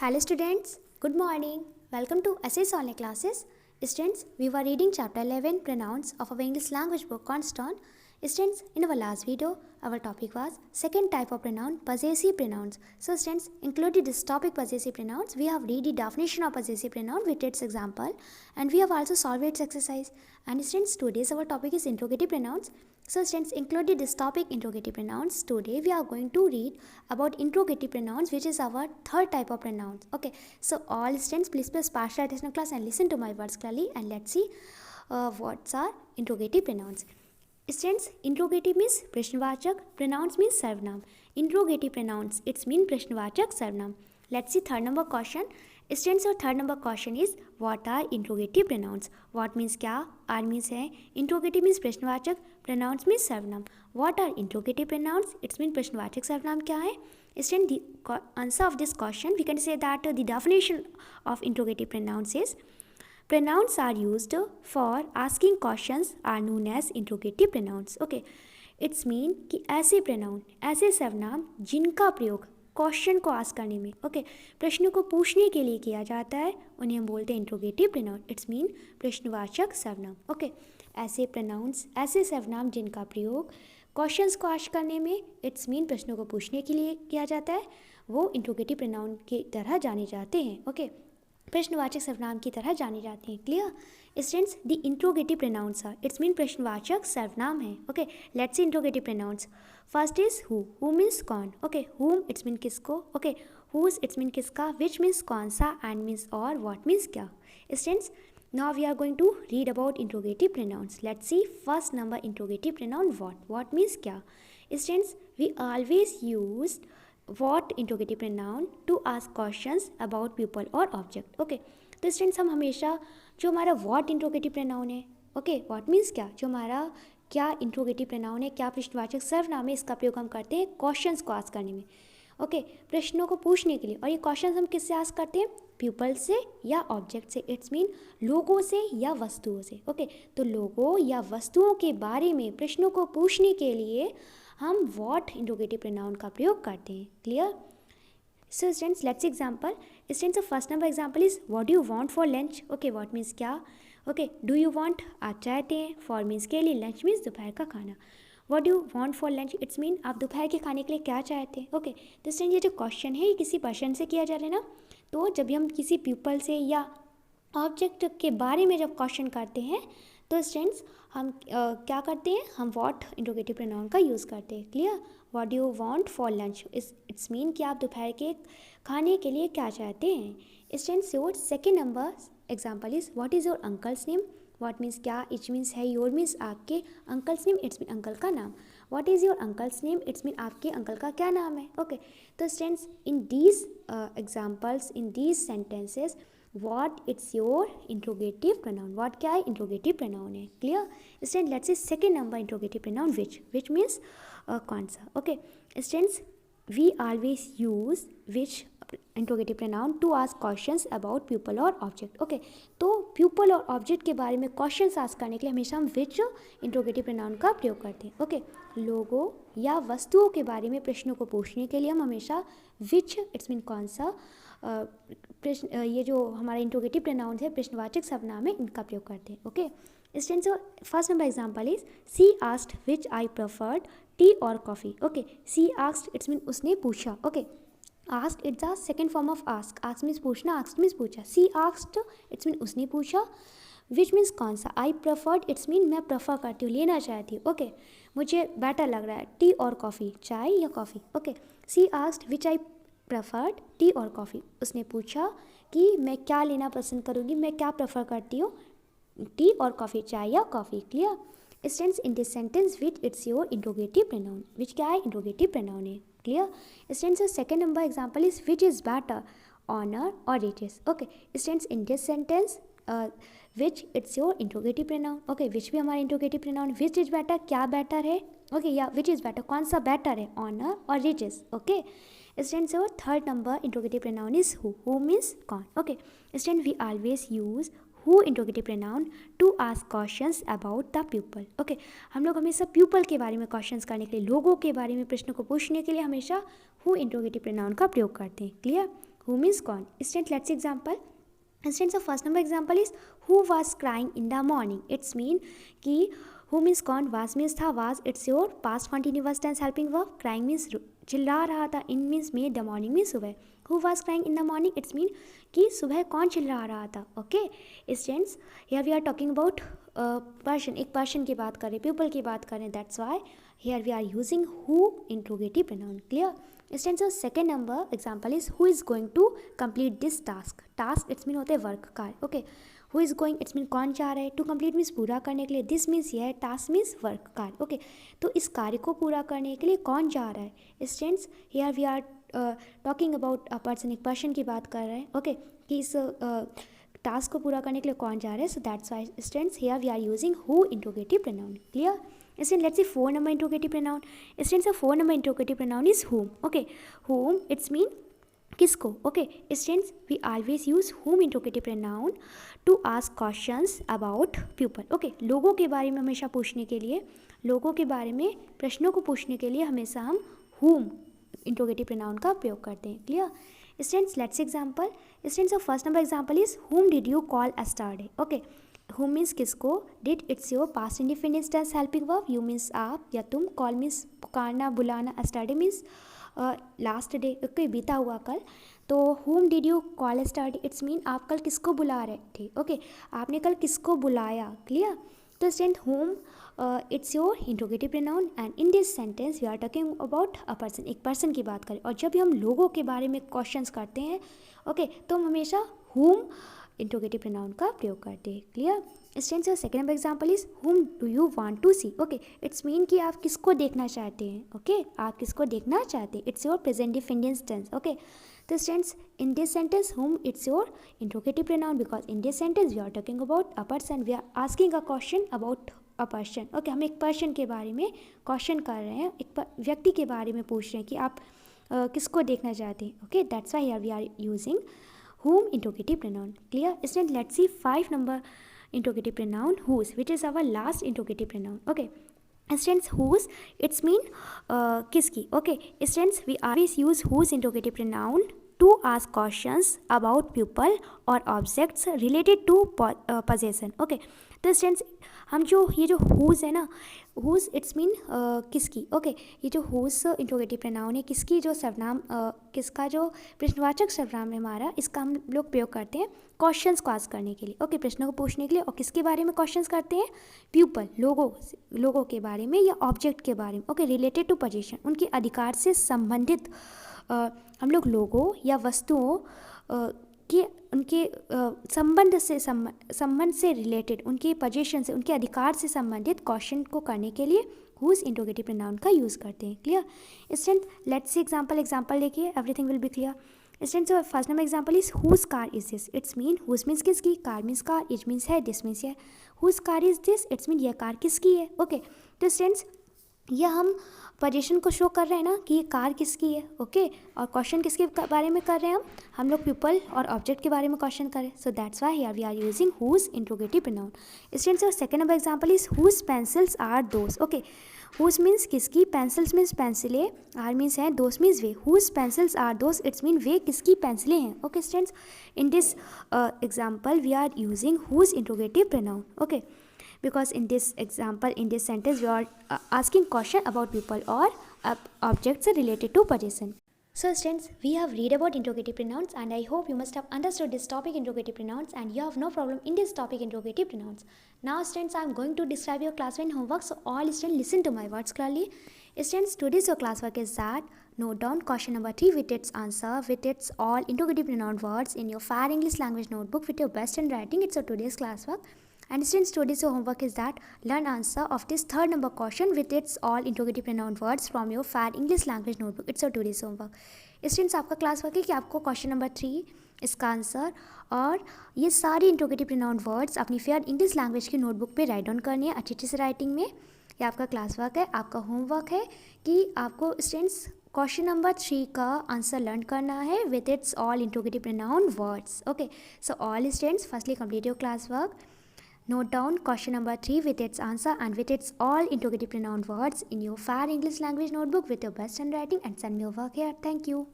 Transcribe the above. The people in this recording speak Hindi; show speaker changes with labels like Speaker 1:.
Speaker 1: Hello students, good morning. Welcome to SS Online Classes. Students, we were reading chapter 11 pronouns of our English language book Constant. Students, in our last video, our topic was second type of pronoun, possessive pronouns. So students, included this topic possessive pronouns, we have read the definition of possessive pronoun with its example and we have also solved its exercise. And students, today's our topic is interrogative pronouns. So students, included this topic interrogative pronouns. Today we are going to read about interrogative pronouns, which is our third type of pronouns. Okay, so all students please press partial attention class and listen to my words clearly and let's see what are interrogative pronouns. Students, interrogative means प्रश्नवाचक, pronouns means सर्वनाम. Interrogative pronouns, it's mean प्रश्नवाचक सर्वनाम. Let's see third number question. Students, our third number question is what are interrogative pronouns? What means क्या, are means है, interrogative means प्रश्नवाचक, pronouns means सर्वनाम. What are interrogative pronouns? It's mean प्रश्नवाचक सर्वनाम क्या है? Students, the answer of this question we can say that the definition of interrogative pronouns is pronouns are used for asking questions are known as interrogative pronouns. Okay, it's mean कि ऐसे pronoun, ऐसे सर्वनाम जिनका प्रयोग क्वेश्चन को आस्क करने में, ओके, प्रश्न को पूछने के लिए किया जाता है, उन्हें हम बोलते हैं इंट्रोगेटिव प्रोनाउन. इट्स मीन प्रश्नवाचक सर्वनाम. ओके, ऐसे प्रोनाउंस, ऐसे सर्वनाम जिनका प्रयोग क्वेश्चंस को आस्क करने में, इट्स मीन प्रश्नों को पूछने के लिए किया जाता है, वो इंट्रोगेटिव प्रोनाउन की तरह जाने जाते हैं. ओके, प्रश्नवाचक सर्वनाम की तरह जाने जाते हैं. Clear students, the interrogative pronouns are, it's mean प्रश्नवाचक सर्वनाम है. Okay, let's see interrogative pronouns. First is who means कौन. ओके, हुम इट्स मीन किसको. ओके, हुज इट्स मीन किसका, विच मीन्स कौन सा, एंड मीन्स और, व्हाट मीन्स क्या. Students, now we are going to read about interrogative pronouns. Let's see first number interrogative pronoun what means क्या. Students, we always use what interrogative pronoun to ask questions about people or object. Okay, तो स्टूडेंट्स हम हमेशा जो हमारा what interrogative pronoun है, ओके, what means क्या, जो हमारा क्या इंट्रोगेटिव प्रोनाउन है, क्या प्रश्नवाचक सर्वनाम है, इसका प्रयोग हम करते हैं क्वेश्चंस को आस्क करने में. ओके, प्रश्नों को पूछने के लिए. और ये क्वेश्चंस हम किससे आस्क करते हैं, पीपल से या ऑब्जेक्ट से. इट्स मीन लोगों से या वस्तुओं से. ओके, तो लोगों या वस्तुओं के बारे में प्रश्नों को पूछने के लिए हम व्हाट इंट्रोगेटिव प्रोनाउन का प्रयोग करते हैं. Clear. So students, let's example. Students, first number example is what do you want for lunch. Okay, what means क्या. ओके, डू यू वांट आप चाहते हैं, फॉर मीन्स के लिए, लंच मीन्स दोपहर का खाना. What do want for lunch, it's mean आप दोपहर के खाने के लिए क्या चाहते हैं. ओके, तो स्टूडेंट ये जो क्वेश्चन है ये किसी पर्सन से किया जा रहा है ना, तो जब भी हम किसी पीपल से या ऑब्जेक्ट के बारे में जब क्वेश्चन करते हैं तो स्टूडेंट्स हम क्या करते हैं, हम व्हाट इंट्रोगेटिव प्रोनाउन का यूज़ करते हैं. Clear. What do you want for lunch, it's mean कि आप दोपहर के खाने के लिए क्या चाहते हैं. Students, your second number example is what is your uncle's name. What means क्या, इच मीन्स है, योर मीन्स आपके, uncle's name it's mean uncle का नाम. What is your uncle's name, it's mean आपके अंकल का क्या नाम है. ओके, तो students in these examples, in these sentences, what it's your interrogative pronoun. What क्या है, इंट्रोगेटिव प्रोनाउन है. Clear. Student, let's say second number interrogative pronoun which means कौन सा. Okay students, we always use which interrogative pronoun to ask questions about people और ऑब्जेक्ट. ओके, तो पीपल और ऑब्जेक्ट के बारे में क्वेश्चंस आस्क करने के लिए हमेशा हम विच इंट्रोगेटिव प्रोनाउन का प्रयोग करते हैं. ओके, लोगों या वस्तुओं के बारे में प्रश्नों को पूछने के लिए हम हमेशा विच, इट्स मीन कौन सा, प्रश्न, ये जो हमारा इंट्रोगेटिव प्रोनाउन है, प्रश्नवाचक सर्वनाम है, इनका प्रयोग करते हैं. Okay students, first number example is she asked which I preferred tea और coffee. Okay, she asked it's mean उसने पूछा. Okay, asked it's the second form of ask. Ask means पूछना, आस्क्ड मीन्स पूछा. सी आस्क्ड इट्स मीन उसने पूछा. विच मीन्स कौन सा. आई प्रेफर्ड इट्स मीन मैं प्रेफर करती हूँ, लेना चाहती हूँ. ओके, मुझे बेटर लग रहा है, टी और कॉफ़ी, चाय या coffee. Okay, she asked which I preferred tea और कॉफ़ी. उसने पूछा कि मैं क्या लेना पसंद करूँगी, मैं क्या प्रेफर करती हूँ, टी और कॉफ़ी, चाय या coffee. Clear. Students, in this sentence which it's your interrogative pronoun. Which क्या है, इंट्रोगेटिव प्रोनाउन है. Clear. Students, second number example is which is better, honour और riches. Okay students, in this sentence which it's your interrogative pronoun. Okay, which भी हमारा interrogative pronoun. Which is better, क्या बेटर है. ओके, या विच इज़ बेटर, कौन सा बेटर है, ऑनर और riches. Okay students, your third number interrogative pronoun is who means कौन. Okay student, we always use who interrogative pronoun to ask questions about the people. Okay, हम लोग हमेशा पीपल के बारे में क्वेश्चंस करने के लिए, लोगों के बारे में प्रश्नों को पूछने के लिए हमेशा हु इंट्रोगेटिव प्रोनाउन का प्रयोग करते हैं. क्लियर. Who means कौन. Students, let's see example. Students, the first number example is who was crying in the morning. It's mean कि who means कौन, was means था, was it's your past continuous tense helping verb, crying means चिल्ला रहा था, in means made, the morning means सुबह. Who was crying in the morning, it's mean कि सुबह कौन चिल्ला रहा था. Okay students, here we are talking about person, एक person की बात करें, people की बात करें, that's why here we are using who interrogative pronoun. Clear. Students, so second number example is who is going to complete this task. Task it's mean होते हैं वर्क, कार्य. Okay. Who is going it's mean कौन जा रहा है. To complete means पूरा करने के लिए. This means यह है. Task means वर्क, कार्य. ओके. तो इस कार्य को पूरा करने के लिए कौन जा रहा है. Students, here we are talking about a person, एक पर्सन की बात कर रहे हैं. ओके. कि इस टास्क को पूरा करने के लिए कौन जा रहा है. So that's why students here we are using who interrogative pronoun. Clear. Students, let's see 4 number interrogative pronoun. Students, the 4 number interrogative pronoun is whom. Okay. Whom it's mean किसको. Okay. Students, we always use whom interrogative pronoun to ask questions about people. Okay. लोगों के बारे में हमेशा पूछने के लिए, लोगों के बारे में प्रश्नों को पूछने के लिए हमेशा हम whom interrogative pronoun का प्रयोग करते हैं. Clear. Students, let's see example. Students, the first number example is whom did you call yesterday. Okay. Whom means किसको. Did it's your past indefinite tense helping verb. You means आप या तुम. Call means पुकारना, बुलाना. Yesterday means last day, okay, बीता हुआ कल. तो whom did you call yesterday, it's mean आप कल किसको बुला रहे थे. ओके. आपने कल किसको बुलाया. क्लियर. तो student whom it's your interrogative pronoun and in this sentence we are talking about a person, एक पर्सन की बात करें. और जब भी हम लोगों के बारे में क्वेश्चंस करते हैं, ओके, तो हम हमेशा whom इंट्रोगेटिव प्रोनाउन का प्रयोग करते हैं. Clear. Students, your second example is whom do you want to see. Okay. It's mean कि आप किसको देखना चाहते हैं. ओके. आप किसको देखना चाहते हैं. It's your present indefinite tense. Okay. तो students, in this sentence whom it's your interrogative pronoun because in this sentence we are talking about a person, we are asking a question about a person. Okay. हम एक पर्सन के बारे में क्वेश्चन कर रहे हैं, एक व्यक्ति के बारे में पूछ रहे हैं कि आप किसको देखना चाहते हैं. Okay. That's why here we are using whom interrogative pronoun. Clear. Student, let's see 5 number interrogative pronoun whose, which is our last interrogative pronoun. Okay. Students, whose it's mean किसकी. Okay. Students, we always use whose interrogative pronoun to ask questions about people or objects related to possession. Okay. तो स्टूडेंट्स, हम जो ये जो whose है ना, whose it's mean किसकी. ओके. ये जो whose इंट्रोगेटिव प्रोनाउन है, किसकी जो सर्वनाम, किसका जो प्रश्नवाचक सर्वनाम है हमारा, इसका हम लोग प्रयोग करते हैं क्वेश्चंस को आस्क करने के लिए. ओके. प्रश्नों को पूछने के लिए. और किसके बारे में क्वेश्चंस करते हैं. पीपल, लोगों के बारे में या ऑब्जेक्ट के बारे में. ओके. रिलेटेड टू पोजीशन, उनके अधिकार से संबंधित हम लोग लोगों या वस्तुओं कि उनके संबंध से रिलेटेड, उनके पोजीशन से, उनके अधिकार से संबंधित क्वेश्चन को करने के लिए whose इंट्रोगेटिव प्रोनाउन का यूज़ करते हैं. Clear. Student, let's see example देखिए, everything will be clear. Student, जो first number example is whose car is this. It's mean whose means किसकी, car means car, is means है, दिस मीन्स है. whose car is this, it's mean यह कार किसकी है. ओके. तो स्टूडेंट्स, यह हम पोजीशन को शो कर रहे हैं ना कि ये कार किसकी है. ओके. और क्वेश्चन किसके बारे में कर रहे हैं हम लोग पीपल और ऑब्जेक्ट के बारे में क्वेश्चन करें. So that's why here we are using whose interrogative pronoun. Students, और second number example is whose pencils are those. Okay. whose means किसकी, पेंसिल्स मीन्स पेंसिलें, आर मीन्स है, दोस मीन्स वे. whose pencils are those, it's mean वे किसकी पेंसिलें हैं. Okay. Students, in this example we are using whose interrogative pronoun. Okay. because in this example, in this sentence, you are asking question about people or objects related to possession. So students, we have read about interrogative pronouns and I hope you must have understood this topic interrogative pronouns and you have no problem in this topic interrogative pronouns. Now students, I am going to describe your class 1 homework, so all students listen to my words clearly. Students, today's your classwork is that note down question number 3 with its answer with its all interrogative pronoun words in your Fair English Language notebook with your best handwriting. It's your today's classwork. And since today's homework is that learn answer of this third number question with its all interrogative pronoun words from your Fair English Language notebook. It's your today's homework. Students, आपका क्लास वर्क है कि आपको क्वेश्चन नंबर 3 इसका आंसर और ये सारे इंट्रोगेटिव प्रोनाउन वर्ड्स अपनी फेयर इंग्लिश लैंग्वेज की नोटबुक पे राइट डाउन करनी है अच्छी से राइटिंग में. ये आपका क्लास वर्क है, आपका होमवर्क है कि आपको स्टूडेंट्स क्वेश्चन नंबर 3 का आंसर लर्न करना है with its all interrogative pronoun words. Okay. So all students, firstly complete your class work. Note down question number 3 with its answer and with its all interrogative pronoun words in your Fair English Language notebook with your best handwriting and send me your work here. Thank you.